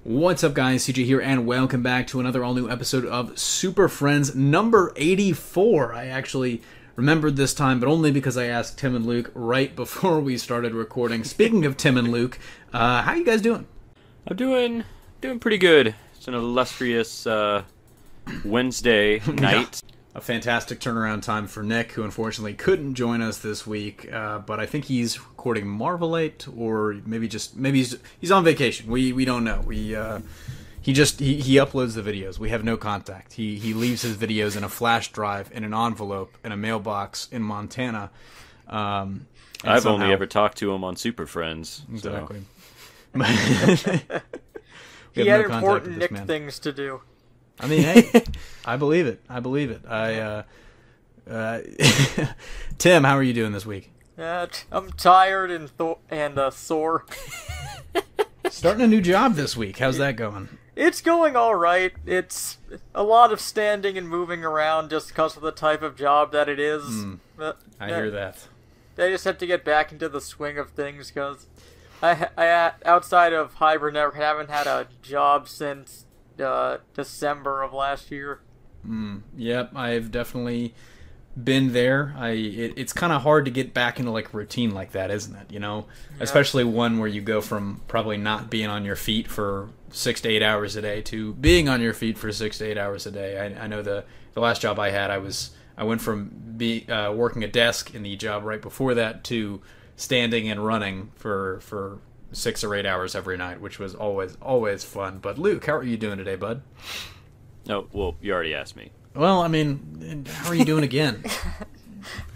What's up, guys? CJ here, and welcome back to another all-new episode of Super Friends number 84. I actually remembered this time, but only because I asked Tim and Luke right before we started recording. Speaking of Tim and Luke, how you guys doing? I'm doing pretty good. It's an illustrious Wednesday night. A fantastic turnaround time for Nick, who unfortunately couldn't join us this week, but I think he's recording Marvelite, or maybe he's on vacation. We don't know. He uploads the videos. We have no contact. He leaves his videos in a flash drive, in an envelope, in a mailbox in Montana. I've only ever talked to him on Superfriends. Exactly. So. He had important Nick things to do. I mean, hey, I believe it. Tim, how are you doing this week? I'm tired and sore. Starting a new job this week. How's that going? It's going all right. It's a lot of standing and moving around just because of the type of job that it is. I hear that. I just have to get back into the swing of things because I outside of hybrid, I haven't had a job since December of last year. Yep, I've definitely been there. It's kind of hard to get back into like routine like that, isn't it? You know, yeah. Especially one where you go from probably not being on your feet for 6 to 8 hours a day to being on your feet for 6 to 8 hours a day. I know the last job I had, I went from working a desk in the job right before that to standing and running for 6 or 8 hours every night, which was always fun. But Luke, how are you doing today, bud? No, well, you already asked me. Well, I mean, how are you doing again?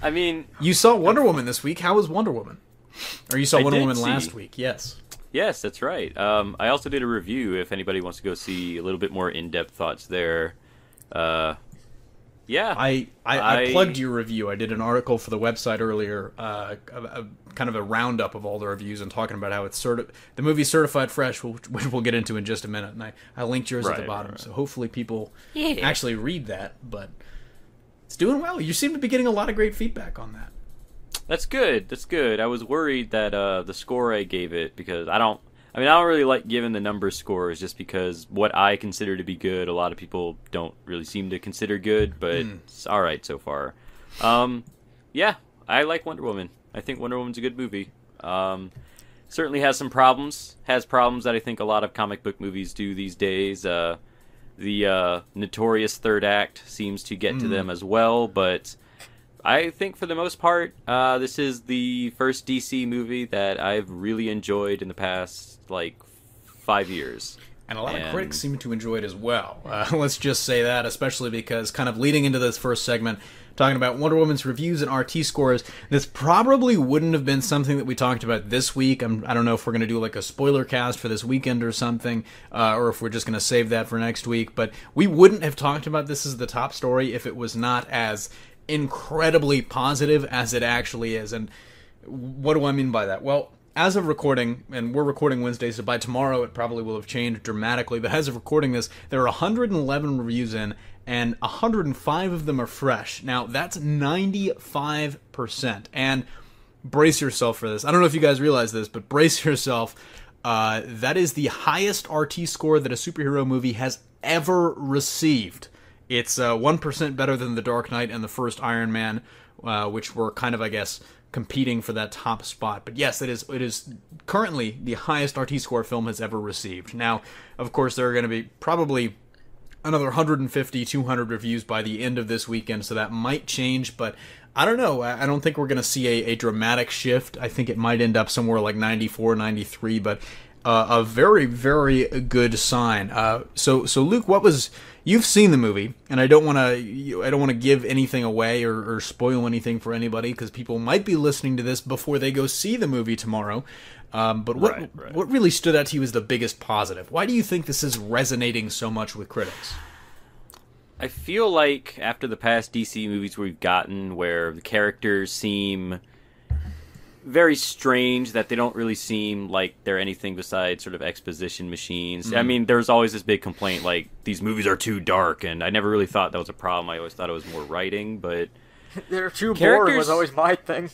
I mean, you saw Wonder Woman this week. How was Wonder Woman? Or you saw Wonder Woman last week? Yes. Yes, that's right. I also did a review. If anybody wants to go see a little bit more in-depth thoughts there. Yeah, I plugged your review. I did an article for the website earlier, kind of a roundup of all the reviews and talking about how it's the movie's certified fresh, which we'll get into in just a minute. And I linked yours at the bottom, so hopefully people actually read that. But it's doing well. You seem to be getting a lot of great feedback on that. That's good. That's good. I was worried that the score I gave it, because I don't really like giving the number scores just because what I consider to be good, a lot of people don't really seem to consider good, but it's all right so far. Yeah, I like Wonder Woman. I think Wonder Woman's a good movie. Certainly has some problems. Has problems that I think a lot of comic book movies do these days. The notorious third act seems to get to them as well, but I think for the most part, this is the first DC movie that I've really enjoyed in the past, 5 years. And a lot of critics seem to enjoy it as well. Let's just say that, especially because kind of leading into this first segment, talking about Wonder Woman's reviews and RT scores, this probably wouldn't have been something that we talked about this week. I don't know if we're going to do like a spoiler cast for this weekend or something, or if we're just going to save that for next week. But we wouldn't have talked about this as the top story if it was not as incredibly positive as it actually is. And what do I mean by that? Well, as of recording, and we're recording Wednesday, so by tomorrow it probably will have changed dramatically, but as of recording this, there are 111 reviews in, and 105 of them are fresh. Now, that's 95%, and brace yourself for this. I don't know if you guys realize this, but brace yourself. That is the highest RT score that a superhero movie has ever received. It's 1% better than The Dark Knight and the first Iron Man, which were kind of, I guess, competing for that top spot. But yes, it is currently the highest RT score a film has ever received. Now, of course, there are going to be probably another 150, 200 reviews by the end of this weekend, so that might change, but I don't know. I don't think we're going to see a dramatic shift. I think it might end up somewhere like 94, 93, but a very, very good sign. So Luke, you've seen the movie, and I don't want to give anything away or spoil anything for anybody, because people might be listening to this before they go see the movie tomorrow. But what really stood out to you as the biggest positive? Why do you think this is resonating so much with critics? I feel like after the past DC movies we've gotten, where the characters seem very strange, that they don't really seem like they're anything besides sort of exposition machines. I mean, there's always this big complaint, like, these movies are too dark, and I never really thought that was a problem. I always thought it was more writing, but they're too boring was always my thing.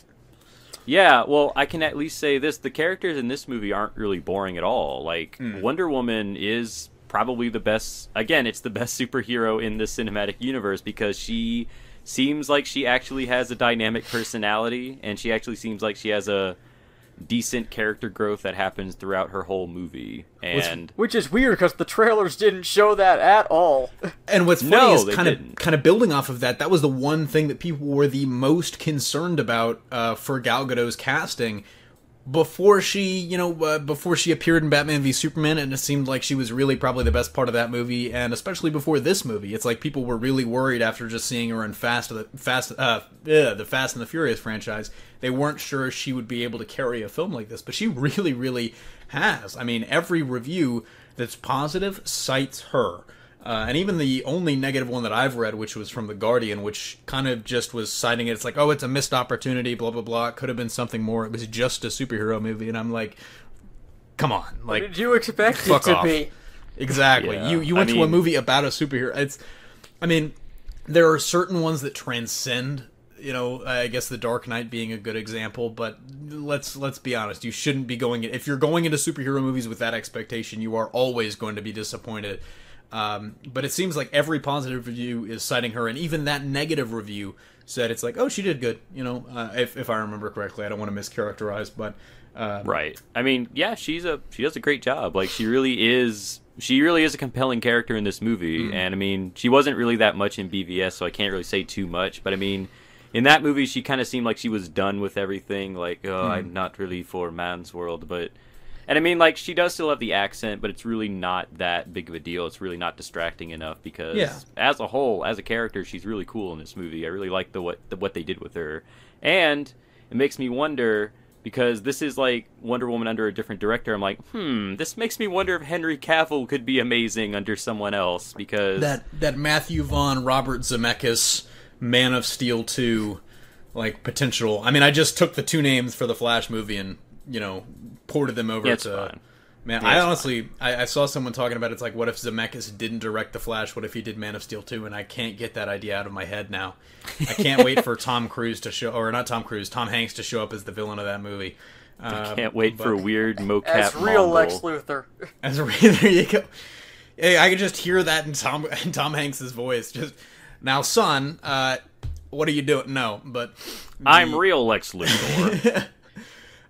Yeah, well, I can at least say this. The characters in this movie aren't really boring at all. Like, Wonder Woman is probably the best... Again, it's the best superhero in the cinematic universe because she seems like she actually has a dynamic personality, and she actually seems like she has a decent character growth that happens throughout her whole movie. And which is weird because the trailers didn't show that at all. And what's funny is kind of building off of that. That was the one thing that people were the most concerned about for Gal Gadot's casting before she, before she appeared in Batman v Superman, and it seemed like she was really probably the best part of that movie, and especially before this movie. It's like people were really worried after just seeing her in the Fast and the Furious franchise. They weren't sure she would be able to carry a film like this, but she really, really has. I mean, every review that's positive cites her. And even the only negative one that I've read, which was from The Guardian, which kind of just was citing it. It's like, oh, it's a missed opportunity, blah, blah, blah. It could have been something more. It was just a superhero movie. And I'm like, come on. Like, what did you expect it to be? Exactly. Yeah. You went to a movie about a superhero. There are certain ones that transcend, I guess The Dark Knight being a good example, but let's be honest. You shouldn't be if you're going into superhero movies with that expectation, you are always going to be disappointed. But it seems like every positive review is citing her, and even that negative review said it's like, oh, she did good, if I remember correctly. I don't want to mischaracterize, but right. I mean, yeah, she does a great job. Like, she really is a compelling character in this movie. And I mean, she wasn't really that much in BVS, so I can't really say too much, but I mean, in that movie she kind of seemed like she was done with everything, like, I'm not really for man's world, but... And I mean, like, she does still have the accent, but it's really not that big of a deal. It's really not distracting enough because, as a whole, as a character, she's really cool in this movie. I really like what they did with her. And it makes me wonder, because this is like Wonder Woman under a different director, I'm like, this makes me wonder if Henry Cavill could be amazing under someone else, because... That Matthew Vaughn, Robert Zemeckis, Man of Steel 2, like, potential... I mean, I just took the two names for the Flash movie and, ported them over to... Fine. Man, I honestly... I saw someone talking about it's like, what if Zemeckis didn't direct The Flash? What if he did Man of Steel 2? And I can't get that idea out of my head now. I can't wait for Tom Hanks to show up as the villain of that movie. I can't wait for a weird mocap as real Mongol. Lex Luthor. There you go. Hey, I can just hear that in Tom Hanks' voice. Just, now, son, what are you doing? No, but... I'm real Lex Luthor.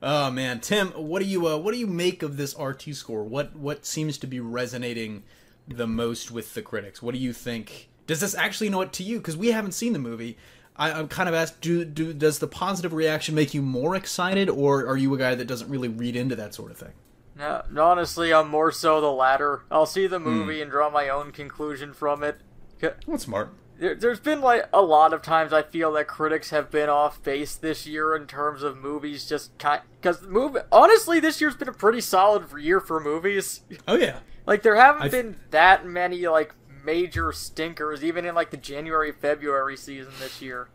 Oh man, Tim, what do you make of this RT score? What seems to be resonating the most with the critics? What do you think? Does this actually to you? Because we haven't seen the movie. I'm kind of asked, does the positive reaction make you more excited, or are you a guy that doesn't really read into that sort of thing? No, honestly, I'm more so the latter. I'll see the movie and draw my own conclusion from it. That's smart. There's been like a lot of times I feel that critics have been off base this year in terms of movies, just because honestly, this year's been a pretty solid year for movies. Oh yeah, like there haven't been that many like major stinkers, even in like the January-February season this year.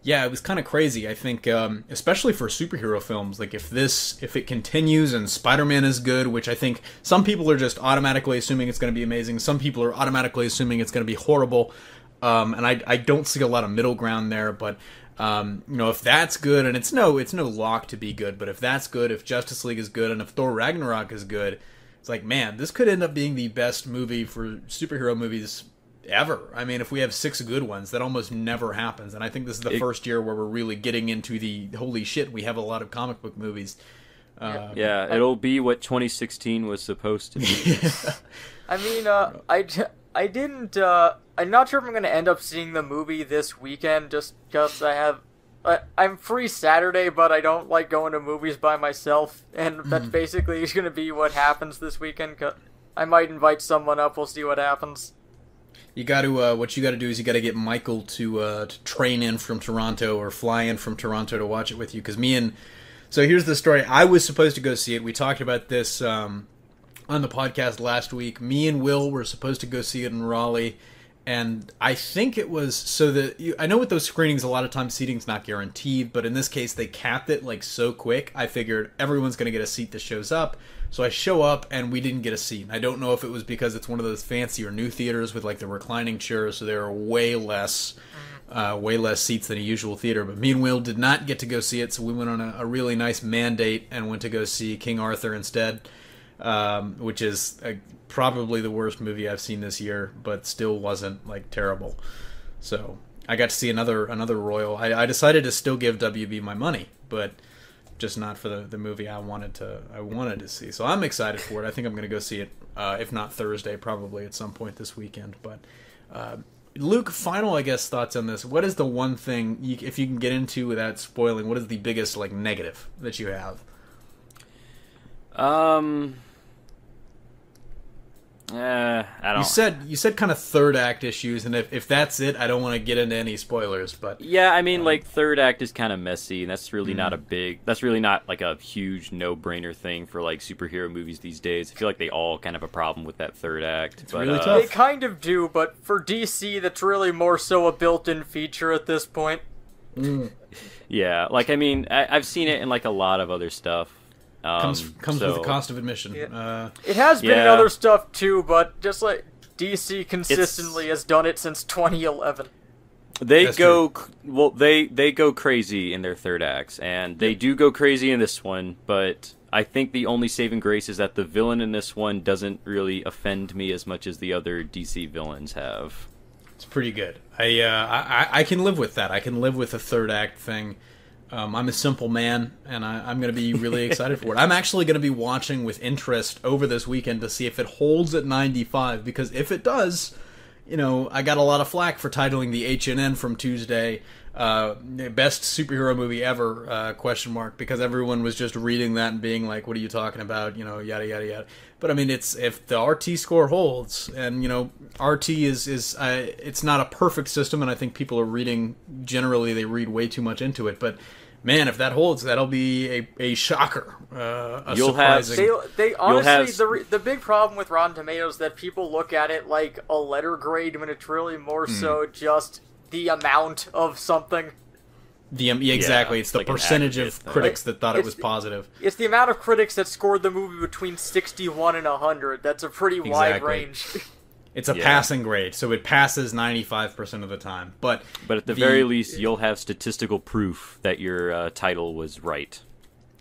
Yeah, it was kind of crazy. I think, especially for superhero films, like if it continues and Spider-Man is good, which I think some people are just automatically assuming it's going to be amazing. Some people are automatically assuming it's going to be horrible. And I don't see a lot of middle ground there, but if that's good, and it's no lock to be good, but if that's good, if Justice League is good, and if Thor Ragnarok is good, it's like, man, this could end up being the best movie for superhero movies ever. I mean, if we have 6 good ones, that almost never happens, and I think this is the first year where we're really getting into the holy shit, we have a lot of comic book movies. Yeah, it'll be what 2016 was supposed to be. I mean, I didn't, I'm not sure if I'm going to end up seeing the movie this weekend just because I'm free Saturday, but I don't like going to movies by myself, and that's basically going to be what happens this weekend. I might invite someone up, we'll see what happens. You got to, what you got to do is you got to get Michael to train in from Toronto or fly in from Toronto to watch it with you, because so here's the story. I was supposed to go see it. We talked about this, on the podcast last week. Me and Will were supposed to go see it in Raleigh, and I think it was I know with those screenings a lot of times seating's not guaranteed, but in this case they capped it like so quick. I figured everyone's going to get a seat that shows up, so I show up and we didn't get a seat. I don't know if it was because it's one of those fancy or new theaters with like the reclining chairs, so there are way less way less seats than a usual theater. But me and Will did not get to go see it, so we went on a really nice mandate and went to go see King Arthur instead, which is probably the worst movie I've seen this year, but still wasn't like terrible. So I got to see another Royal. I decided to still give WB my money, but just not for the movie I wanted to see. So I'm excited for it. I think I'm going to go see it, if not Thursday, probably at some point this weekend. But Luke, final, I guess, thoughts on this. What is the one thing, if you can get into without spoiling, what is the biggest like negative that you have? I don't. You said kind of third act issues, and if that's it, I don't want to get into any spoilers. But Yeah, I mean, like, third act is kind of messy, and that's really not that's really not like a huge no-brainer thing for like superhero movies these days. I feel like they all kind of have a problem with that third act. It's really tough. They kind of do, but for DC, that's really more so a built-in feature at this point. Yeah, like, I mean, I've seen it in like a lot of other stuff. Comes with the cost of admission. Yeah. It has been in other stuff too, but just like DC consistently has done it since 2011. They go crazy in their third acts, and they do go crazy in this one. But I think the only saving grace is that the villain in this one doesn't really offend me as much as the other DC villains have. It's pretty good. I can live with that. I can live with the third act thing. I'm a simple man, and I'm going to be really excited for it. I'm actually going to be watching with interest over this weekend to see if it holds at 95, because if it does, I got a lot of flack for titling the HNN from Tuesday best superhero movie ever, ? Because everyone was just reading that and being like, what are you talking about, yada, yada, yada. But, I mean, if the RT score holds, and, RT is it's not a perfect system, and I think people are generally they read way too much into it, but man, if that holds, that'll be a shocker. They honestly, the big problem with Rotten Tomatoes is that people look at it like a letter grade when it's really more so just the amount of something. Exactly. It's the like percentage of critics that thought it was positive. It's the amount of critics that scored the movie between 61 and 100. That's a pretty wide range. It's a passing grade, so it passes 95% of the time. But at the very least, you'll have statistical proof that your title was right.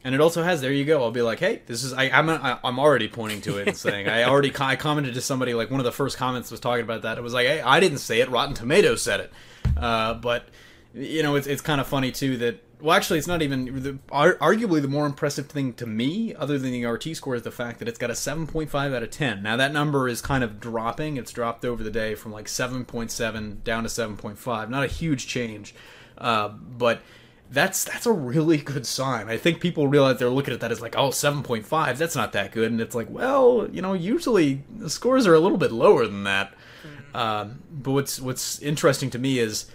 And it also has, there you go, I'll be like, hey, this is, I'm already pointing to it and saying, I commented to somebody, like one of the first comments was talking about that. It was like, hey, I didn't say it, Rotten Tomatoes said it. But, it's kind of funny too that, well, actually, it's not even, arguably the more impressive thing to me, other than the RT score, is the fact that it's got a 7.5 out of 10. Now, that number is kind of dropping. It's dropped over the day from like 7.7 down to 7.5. Not a huge change, but that's a really good sign. I think people realize they're looking at that as like, oh, 7.5, that's not that good. And it's like, well, usually the scores are a little bit lower than that. But what's interesting to me is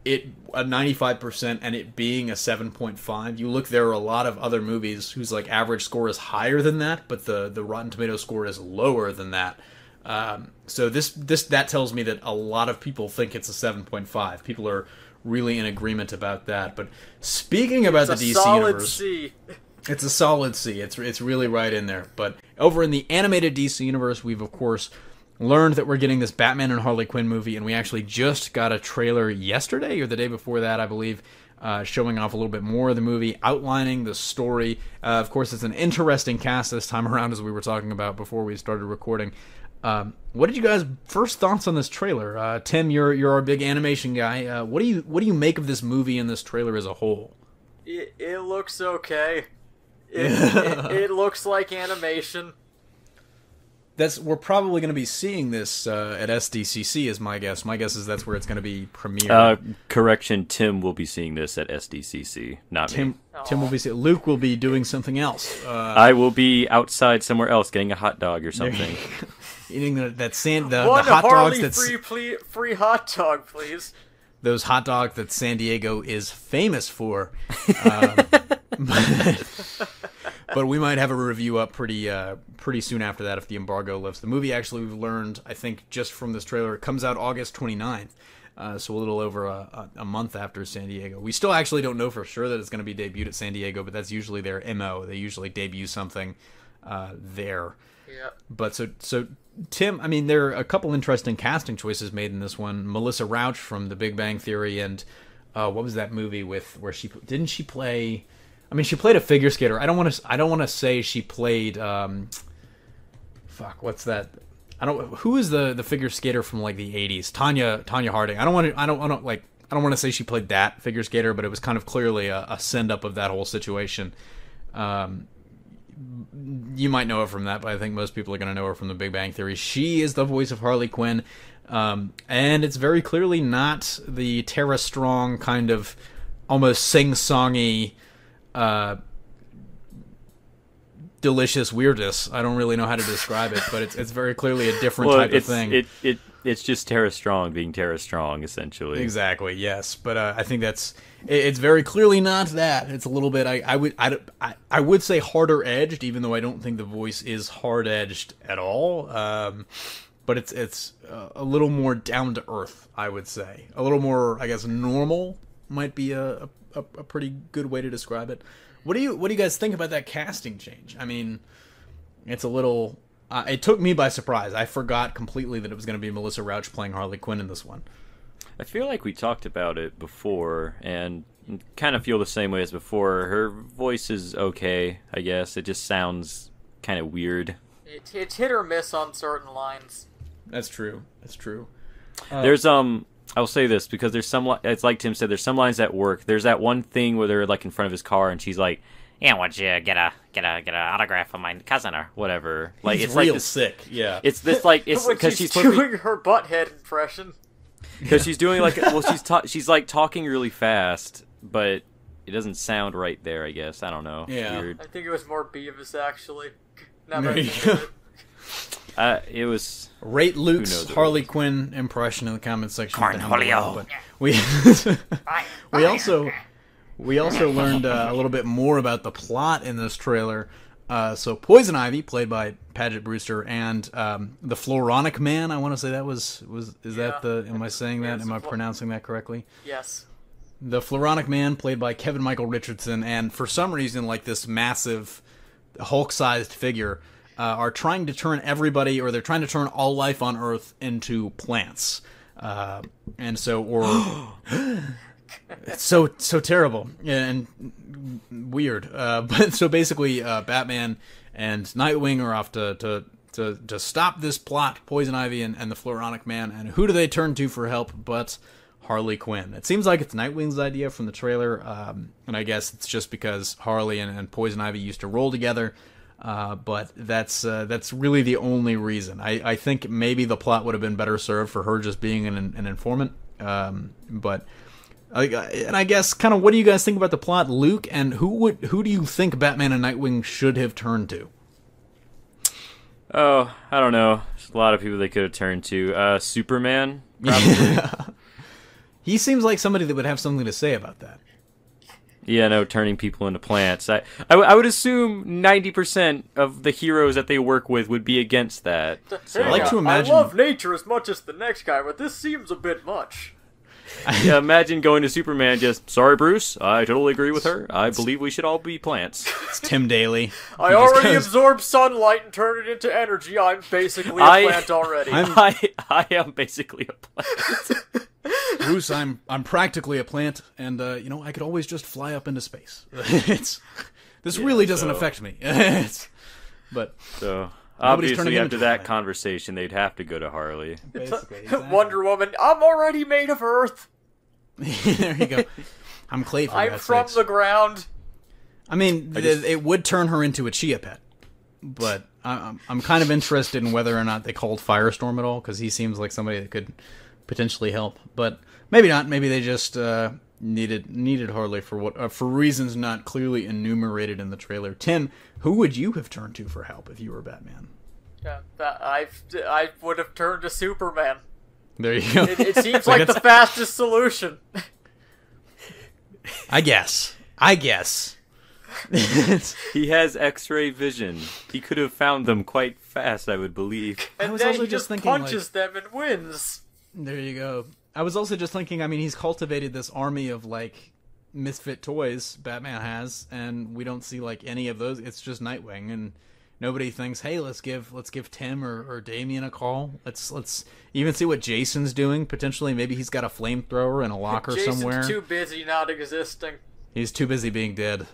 it a 95% and it being a 7.5. You look, there are a lot of other movies whose like average score is higher than that, but the Rotten Tomatoes score is lower than that. So that tells me that a lot of people think it's a 7.5. People are really in agreement about that. But speaking about the DC universe, C. It's a solid C. It's really right in there. But over in the animated DC universe, we've of course learned that we're getting this Batman and Harley Quinn movie, and we actually just got a trailer yesterday or the day before that, I believe, showing off a little bit more of the movie, outlining the story. Of course, it's an interesting cast this time around, as we were talking about before we started recording. What did you guys' first thoughts on this trailer? Tim, you're our big animation guy. What do you make of this movie and this trailer as a whole? It looks okay. It looks like animation. We're probably going to be seeing this at SDCC, is my guess. My guess is that's where it's going to be premiered. Correction, Tim will be seeing this at SDCC, not me. Tim will be seeing. Luke will be doing something else. I will be outside somewhere else getting a hot dog or something. Eating the One hot Harley dogs. Free hot dog, please. Those hot dogs that San Diego is famous for. But we might have a review up pretty soon after that if the embargo lifts. The movie, actually, we've learned, I think, just from this trailer, it comes out August 29th, so a little over a month after San Diego. We still actually don't know for sure that it's going to be debuted at San Diego, but that's usually their MO. They usually debut something there. Yeah. But so Tim, I mean, there are a couple interesting casting choices made in this one. Melissa Rauch from The Big Bang Theory, and what was that movie where she didn't she play? I mean, she played a figure skater. I don't want to say she played. What's that? Who is the figure skater from like the 80s? Tanya Harding. I don't want to say she played that figure skater, but it was kind of clearly a send up of that whole situation. You might know her from that, but I think most people are going to know her from The Big Bang Theory. She is the voice of Harley Quinn, and it's very clearly not the Tara Strong kind of almost sing-songy, delicious weirdness. I don't really know how to describe it, but it's very clearly a different type of thing. It's just Tara Strong being Tara Strong, essentially. Exactly, yes. But I think it's very clearly not that. It's a little bit. I would say harder edged, even though I don't think the voice is hard edged at all. But it's a little more down to earth, I would say. A little more, I guess, normal might be a pretty good way to describe it. What do you guys think about that casting change? I mean, it's a little. It took me by surprise. I forgot completely that it was going to be Melissa Rauch playing Harley Quinn in this one. I feel like we talked about it before, and kind of feel the same way as before. Her voice is okay, I guess. It just sounds kind of weird. It's hit or miss on certain lines. That's true. There's I'll say this because there's some. It's like Tim said. There's some lines that work. There's that one thing where they're like in front of his car, and she's like, "Yeah, why don't you get a autograph from my cousin or whatever?" Like He's it's real like this, sick. Yeah, it's this like it's because she's doing her butthead impression. Because she's doing like she's like talking really fast, but it doesn't sound right there. I guess I don't know. Yeah, weird. I think it was more Beavis actually. It was. Rate Luke's Harley Quinn impression in the comments section. Cornholio. We also learned a little bit more about the plot in this trailer. So Poison Ivy, played by Paget Brewster, and the Floronic Man. I want to say that am I saying that? Am I pronouncing that correctly? Yes. The Floronic Man, played by Kevin Michael Richardson, and for some reason, like this massive Hulk-sized figure, are trying to turn everybody, or they're trying to turn all life on Earth into plants. And so, it's so terrible and weird. But so basically, Batman and Nightwing are off to stop this plot, Poison Ivy and the Floronic Man. And who do they turn to for help but Harley Quinn? It seems like it's Nightwing's idea from the trailer, and I guess it's just because Harley and Poison Ivy used to roll together. But that's really the only reason. I think maybe the plot would have been better served for her just being an informant. But I guess kind of what do you guys think about the plot, Luke? And who do you think Batman and Nightwing should have turned to? Oh, I don't know. There's a lot of people they could have turned to. Superman, probably. He seems like somebody that would have something to say about that. Yeah, no, turning people into plants. I would assume 90% of the heroes that they work with would be against that. So I like to imagine. I love nature as much as the next guy, but this seems a bit much. Yeah, imagine going to Superman just, sorry, Bruce, I totally agree with her. I believe we should all be plants. It's Tim Daly. I already absorbed sunlight and turned it into energy. I'm basically a plant already. I am basically a plant. Bruce, I'm practically a plant, and I could always just fly up into space. This really doesn't affect me. But so obviously after that conversation, they'd have to go to Harley. Basically, exactly. Wonder Woman, I'm already made of Earth. There you go. I'm clay for I'm from the ground. I mean, it would turn her into a chia pet, but I'm kind of interested in whether or not they called Firestorm at all, because he seems like somebody that could potentially help, but maybe not. Maybe they just needed Harley for reasons not clearly enumerated in the trailer. Tim, who would you have turned to for help if you were Batman? I would have turned to Superman. There you go. It seems like the fastest solution. I guess. He has X-ray vision. He could have found them quite fast, I would believe. And I was then also he just just thinking, punches them and wins. There you go. I was also just thinking, I mean, he's cultivated this army of, like, misfit toys, Batman has, and we don't see, like, any of those. It's just Nightwing, and Nobody thinks, hey, let's give Tim or Damien a call. Let's even see what Jason's doing. Potentially, maybe he's got a flamethrower in a locker somewhere. Jason's too busy not existing. He's too busy being dead.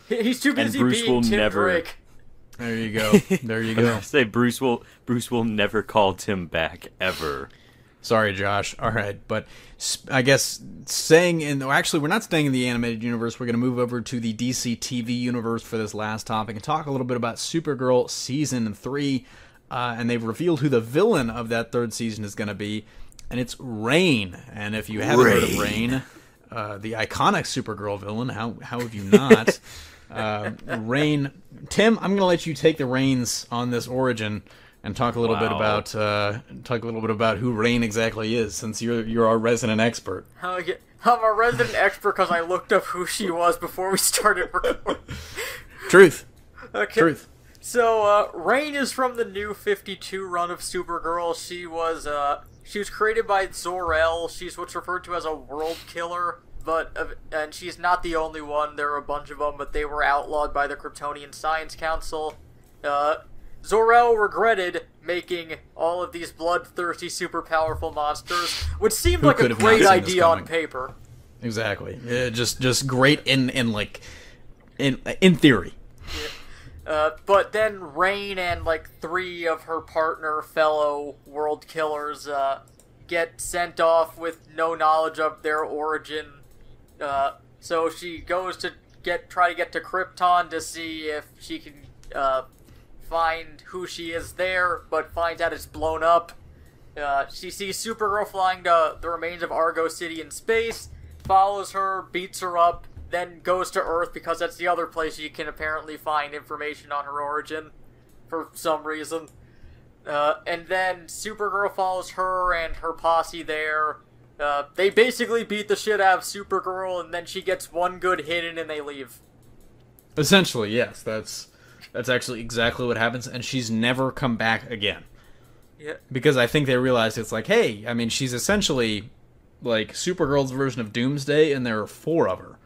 He's too busy Bruce being will Tim never... Drake. There you go. There you go. I say Bruce will never call Tim back ever. Sorry, Josh. All right, but I guess actually, we're not staying in the animated universe. We're going to move over to the DC TV universe for this last topic and talk a little bit about Supergirl Season 3. And they've revealed who the villain of that third season is going to be, and it's Rain. And if you haven't heard of Rain, the iconic Supergirl villain, how have you not? Rain. Tim, I'm going to let you take the reins on this origin and talk a little bit about who Rain exactly is, since you're our resident expert. Oh, yeah. I'm a resident expert because I looked up who she was before we started recording. Truth. Okay. Truth. So, Rain is from the new 52 run of Supergirl. She was created by Zor-El. She's what's referred to as a world killer, and she's not the only one. There are a bunch of them, but they were outlawed by the Kryptonian Science Council. Zor-El regretted making all of these bloodthirsty, super powerful monsters, which seemed like a great idea on paper. Exactly. Yeah, just great in theory. Yeah. But then Rain and like 3 of her partner fellow world killers get sent off with no knowledge of their origin. So she goes to try to get to Krypton to see if she can find who she is there, but finds out it's blown up. She sees Supergirl flying to the remains of Argo City in space, follows her, beats her up, then goes to Earth because that's the other place you can apparently find information on her origin for some reason. And then Supergirl follows her and her posse there. They basically beat the shit out of Supergirl, and then she gets one good hit in and they leave. Essentially, yes. That's actually exactly what happens, and she's never come back again. Yeah. Because I think they realized it's like, hey, I mean, she's essentially like Supergirl's version of Doomsday, and there are 4 of her.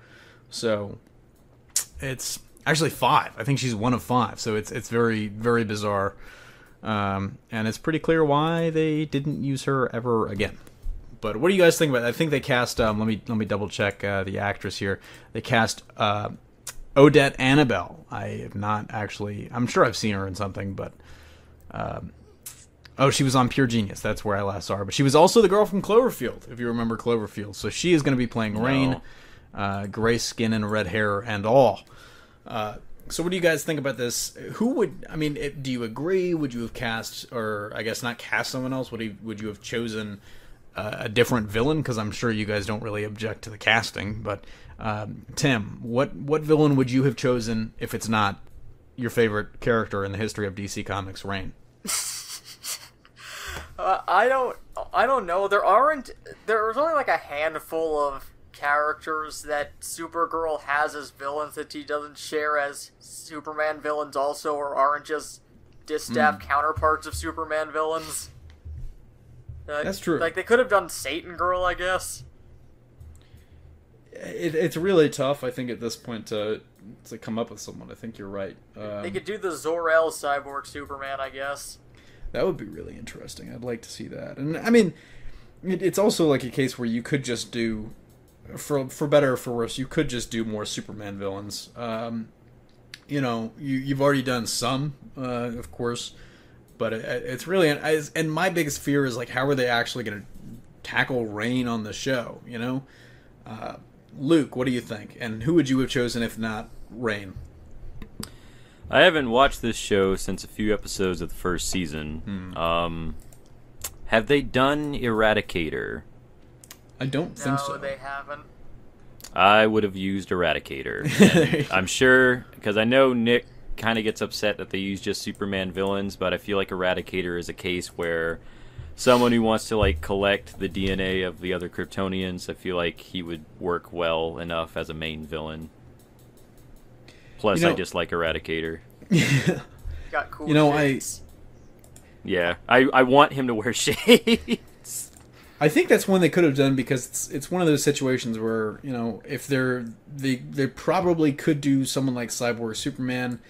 So it's actually 5. I think she's one of 5. So it's very, very bizarre. And it's pretty clear why they didn't use her ever again. But what do you guys think about it? I think they cast, let me double check the actress here. They cast Odette Annabelle. I have not actually, I'm sure I've seen her in something, but she was on Pure Genius. That's where I last saw her. But she was also the girl from Cloverfield, if you remember Cloverfield. So she is going to be playing Rain, gray skin and red hair and all. So what do you guys think about this? Do you agree? Would you have cast, or I guess not cast someone else? Would you have chosen a different villain? Because I'm sure you guys don't really object to the casting, but Tim, what villain would you have chosen if it's not your favorite character in the history of DC Comics, Rain? I don't know. There's only like a handful of characters that Supergirl has as villains that she doesn't share as Superman villains also, or aren't just distaff counterparts of Superman villains. That's true. Like, they could have done Satan Girl, I guess. It's really tough, I think, at this point to come up with someone. I think you're right. They could do the Zor-El Cyborg Superman, I guess. That would be really interesting. I'd like to see that. And, I mean, it's also like a case where you could just do, for better or for worse, you could just do more Superman villains. You've already done some, of course, but it's really, and my biggest fear is, like, how are they actually going to tackle Rain on the show, Luke, what do you think? And who would you have chosen if not Rain? I haven't watched this show since a few episodes of the first season. Have they done Eradicator? I don't think so. No, they haven't. I would have used Eradicator. I'm sure, because I know Nick kind of gets upset that they use just Superman villains, but I feel like Eradicator is a case where someone who wants to like collect the DNA of the other Kryptonians, I feel like he would work well enough as a main villain. Plus, I just like Eradicator. Got cool shades. I want him to wear shades. I think that's one they could have done, because it's one of those situations where, if they probably could do someone like Cyborg Superman,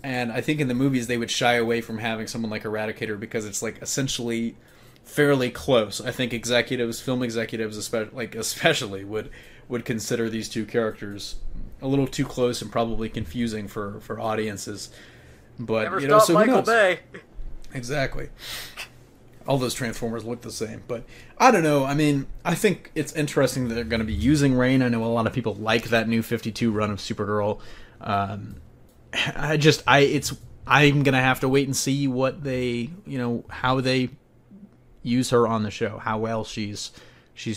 And I think in the movies they would shy away from having someone like Eradicator because it's like essentially fairly close. I think film executives especially would consider these two characters a little too close and probably confusing for audiences. But Never you know, stop so who Michael knows? Bay. Exactly. All those Transformers look the same, but I don't know. I mean, I think it's interesting that they're going to be using Rain. I know a lot of people like that new 52 run of Supergirl. I'm gonna have to wait and see what how they use her on the show, how well she's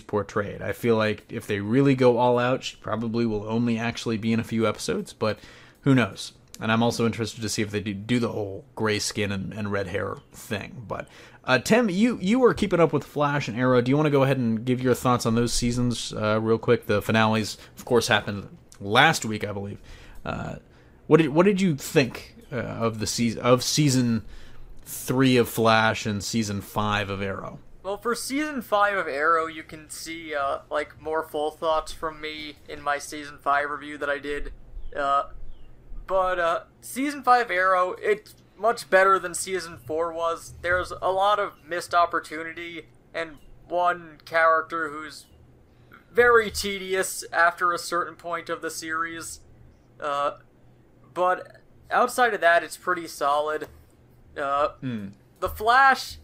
portrayed. I feel like if they really go all out, she probably will only actually be in a few episodes, but who knows? And I'm also interested to see if they do the whole gray skin and red hair thing. But Tim, you were keeping up with Flash and Arrow. Do you want to go ahead and give your thoughts on those seasons real quick? The finales, of course, happened last week, I believe. What did you think of season 3 of Flash and season 5 of Arrow? Well, for season 5 of Arrow, you can see more full thoughts from me in my season 5 review that I did. But season 5 Arrow, it's much better than season 4 was. There's a lot of missed opportunity and one character who's very tedious after a certain point of the series. But outside of that, it's pretty solid. The Flash,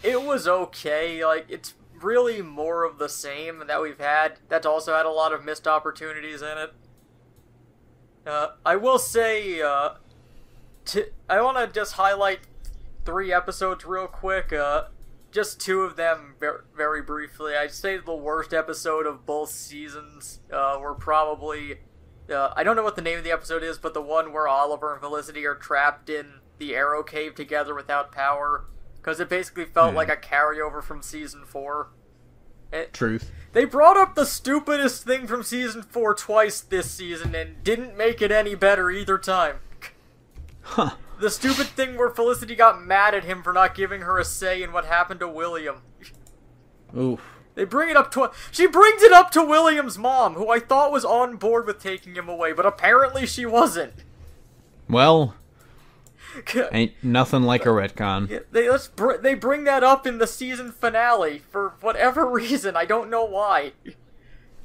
it was okay. Like, it's really more of the same that we've had. That's also had a lot of missed opportunities in it. I will say, I want to just highlight 3 episodes real quick. Just 2 of them very briefly. I'd say the worst episode of both seasons were probably... I don't know what the name of the episode is, but the one where Oliver and Felicity are trapped in the Arrow Cave together without power. Because it basically felt like a carryover from season 4. Truth. They brought up the stupidest thing from season 4 twice this season and didn't make it any better either time. Huh. The stupid thing where Felicity got mad at him for not giving her a say in what happened to William. Oof. They bring it up she brings it up to William's mom, who I thought was on board with taking him away, but apparently she wasn't. Well, ain't nothing like a retcon. Yeah, they bring that up in the season finale for whatever reason. I don't know why.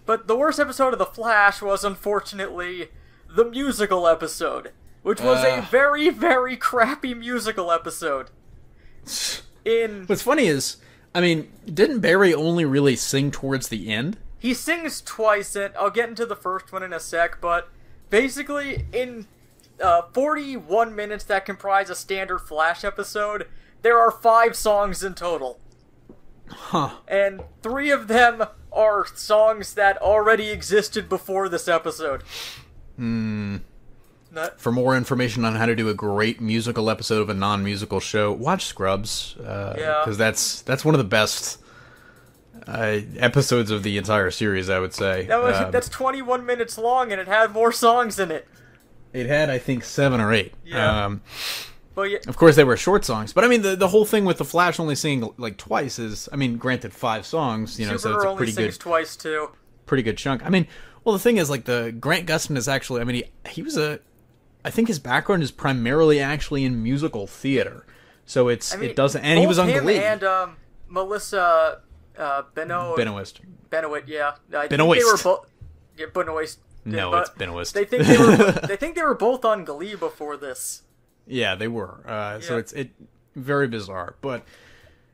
But the worst episode of The Flash was, unfortunately, the musical episode, which was a very, very crappy musical episode. What's funny is, I mean, didn't Barry only really sing towards the end? He sings twice, and I'll get into the first one in a sec, but basically, in 41 minutes that comprise a standard Flash episode, there are 5 songs in total. Huh. And 3 of them are songs that already existed before this episode. For more information on how to do a great musical episode of a non-musical show, watch Scrubs. Because that's one of the best episodes of the entire series, I would say. That's 21 minutes long, and it had more songs in it. It had, I think, 7 or 8. Yeah. But yeah. Of course, they were short songs. But, I mean, the whole thing with the Flash only singing, like, twice is... I mean, granted, 5 songs, you know, so it's a pretty good... sings twice, too. Pretty good chunk. I mean, well, the thing is, like, the Grant Gustin is actually... I mean, he was a... I think his background is primarily actually in musical theater. So it doesn't... And he was on Glee. And Melissa Benoist, yeah. I Benoist. think they were both... Yeah, Benoist. No, it's Benoist. They think they were both on Glee before this. Yeah, they were. So it's very bizarre, but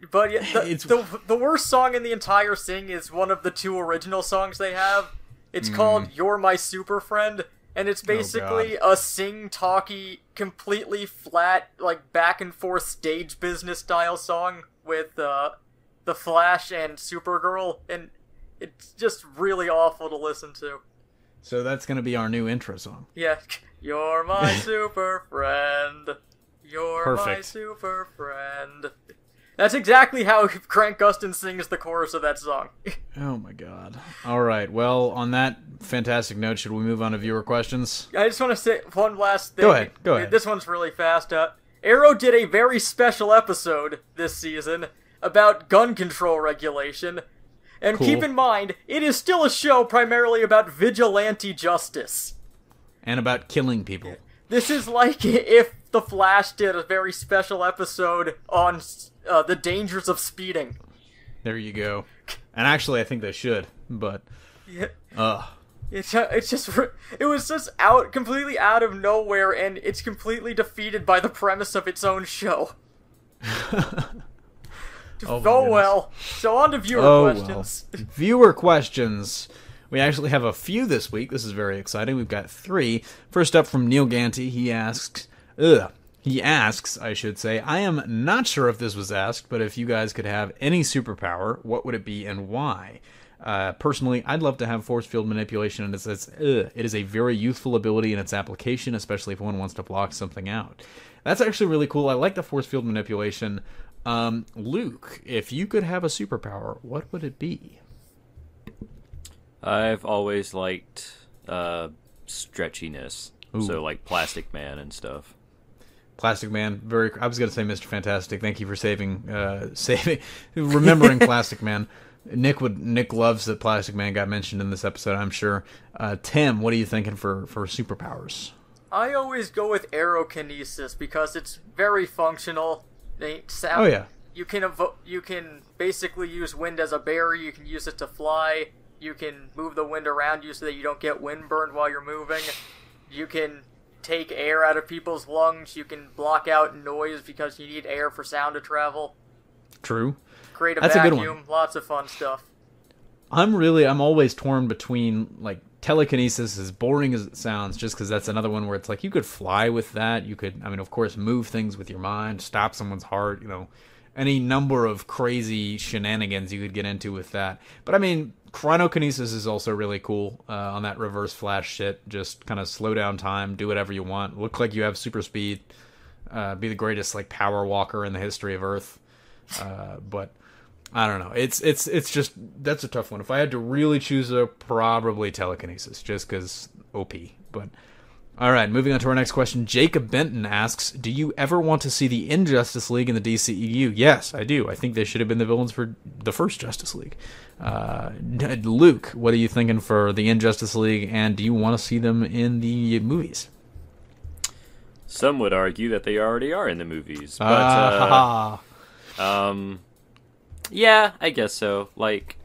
yeah, the worst song in the entire thing is one of the 2 original songs they have. It's called "You're My Super Friend," and it's basically a sing-talky, completely flat, like back and forth stage business style song with the Flash and Supergirl, and it's just really awful to listen to. So that's going to be our new intro song. Yeah. You're my super friend. You're my super friend. That's exactly how Grant Gustin sings the chorus of that song. Oh my god. Alright, well, on that fantastic note, should we move on to viewer questions? I just want to say one last thing. Go ahead. This one's really fast. Arrow did a very special episode this season about gun control regulation. And cool. Keep in mind, it is still a show primarily about vigilante justice. And about killing people. This is like if The Flash did a very special episode on the dangers of speeding. There you go. And actually, I think they should, but... Yeah. It was just completely out of nowhere, and it's completely defeated by the premise of its own show. Well. So on to viewer questions. Well. Viewer questions. We actually have a few this week. This is very exciting. We've got 3. First up from Neil Ganty. He asks, I should say, I am not sure if this was asked, but if you guys could have any superpower, what would it be and why? Personally, I'd love to have force field manipulation, and it is a very youthful ability in its application, especially if one wants to block something out. That's actually really cool. I like the force field manipulation. Luke, if you could have a superpower, what would it be? I've always liked stretchiness. Ooh. So like Plastic Man and stuff. Plastic Man, I was going to say Mr. Fantastic. Thank you for remembering Plastic Man. Nick loves that Plastic Man got mentioned in this episode, I'm sure. Tim, what are you thinking for superpowers? I always go with aerokinesis because it's very functional. Oh yeah. You can basically use wind as a barrier. You can use it to fly. You can move the wind around you so that you don't get windburned while you're moving. You can take air out of people's lungs. You can block out noise because you need air for sound to travel. True. Create a That's vacuum. a good one. Lots of fun stuff. I'm always torn between, like, telekinesis, as boring as it sounds, just because that's another one where it's like you could fly with that. You could, of course, move things with your mind, stop someone's heart, any number of crazy shenanigans you could get into with that. But chronokinesis is also really cool on that reverse flash shit. Just kind of slow down time, do whatever you want, look like you have super speed, be the greatest like power walker in the history of Earth. But I don't know. It's just, that's a tough one. If I had to really choose probably telekinesis, just because OP. But all right, moving on to our next question. Jacob Benton asks, do you ever want to see the Injustice League in the DCEU? Yes, I do. I think they should have been the villains for the first Justice League. Luke, what are you thinking for the Injustice League, and do you want to see them in the movies? Some would argue that they already are in the movies, but yeah, I guess so. Like,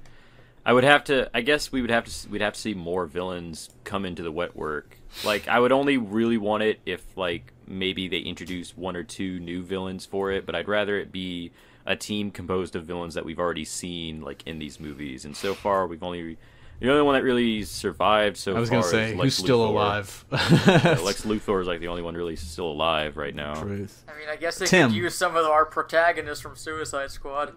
I guess we'd have to see more villains come into the wet work. Like, I would only really want it if, like, maybe they introduced 1 or 2 new villains for it, but I'd rather it be a team composed of villains that we've already seen, like, in these movies. And so far, the only one that really survived so far is Lex Luthor. I was going to say, who's still alive? Lex Luthor is, like, the only one really still alive right now. Truth. I guess they could use some of our protagonists from Suicide Squad.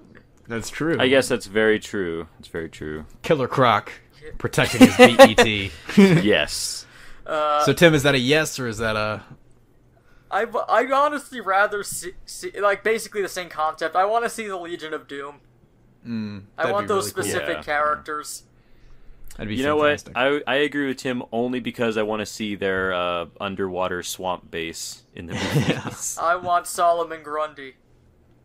That's true. I guess that's very true. It's very true. Killer Croc protecting his BET. Yes. So, Tim, is that a yes, or is that a... I'd honestly rather see, like, basically the same concept. I want to see the Legion of Doom. I want those really specific characters. That'd be you fantastic. know what? I agree with Tim only because I want to see their underwater swamp base in the movies. Yes. I want Solomon Grundy.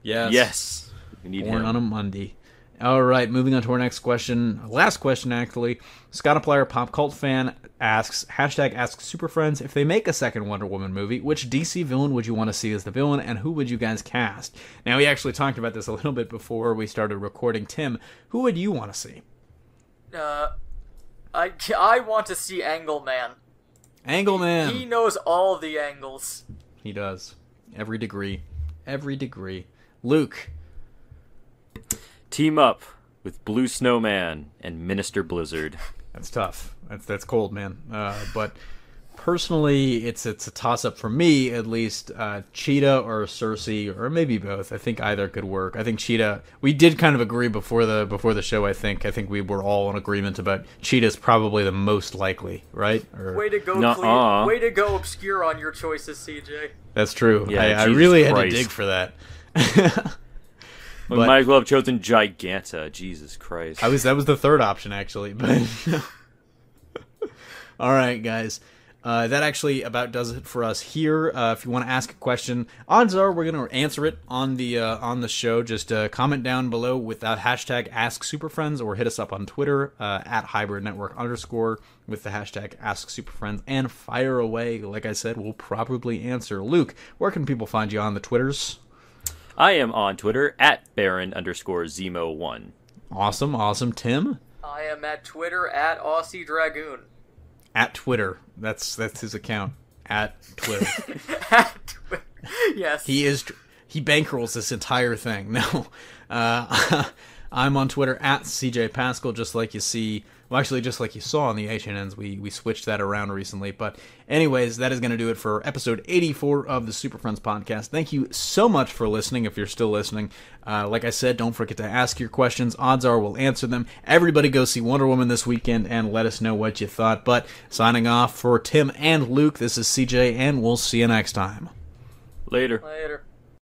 Yes. We need Born him. on a Monday. All right, moving on to our next question. Last question, actually. Scottaplier, pop cult fan, asks, #ask Superfriends, if they make a second Wonder Woman movie, which DC villain would you want to see as the villain, and who would you guys cast? Now, we actually talked about this a little bit before we started recording. Tim, who would you want to see? I want to see Angleman. Angleman. He knows all the angles. He does. Every degree. Luke. Team up with Blue Snowman and Minister Blizzard. That's tough. That's cold, man. But personally, it's a toss-up for me, at least. Cheetah or Cersei, or maybe both. I think either could work. I think Cheetah... We did kind of agree before the show, I think. I think we were all in agreement about Cheetah's probably the most likely, right? Way to go, Way to go obscure on your choices, CJ. That's true. Yeah, I really had to dig for that. We might as well have chosen Giganta. Jesus Christ. That was the third option, actually. But all right, guys. That actually about does it for us here. If you want to ask a question, odds are we're going to answer it on the show. Just comment down below with the hashtag AskSuperFriends, or hit us up on Twitter at @HybridNetwork_ with the hashtag AskSuperFriends, and fire away. Like I said, we'll probably answer. Luke, where can people find you on the Twitters? I am on Twitter at Baron_Zemo1. Awesome. Tim? I am at Twitter at Aussie Dragoon. At Twitter. That's his account. At Twitter. At Twitter. Yes. He bankrolls this entire thing. No. I'm on Twitter at CJ Pascal, just like you see. Well, actually, just like you saw on the HNNs, we switched that around recently. But anyways, that is going to do it for episode 84 of the Super Friends podcast. Thank you so much for listening, if you're still listening. Like I said, don't forget to ask your questions. Odds are we'll answer them. Everybody go see Wonder Woman this weekend and let us know what you thought. But signing off for Tim and Luke, this is CJ, and we'll see you next time. Later. Later.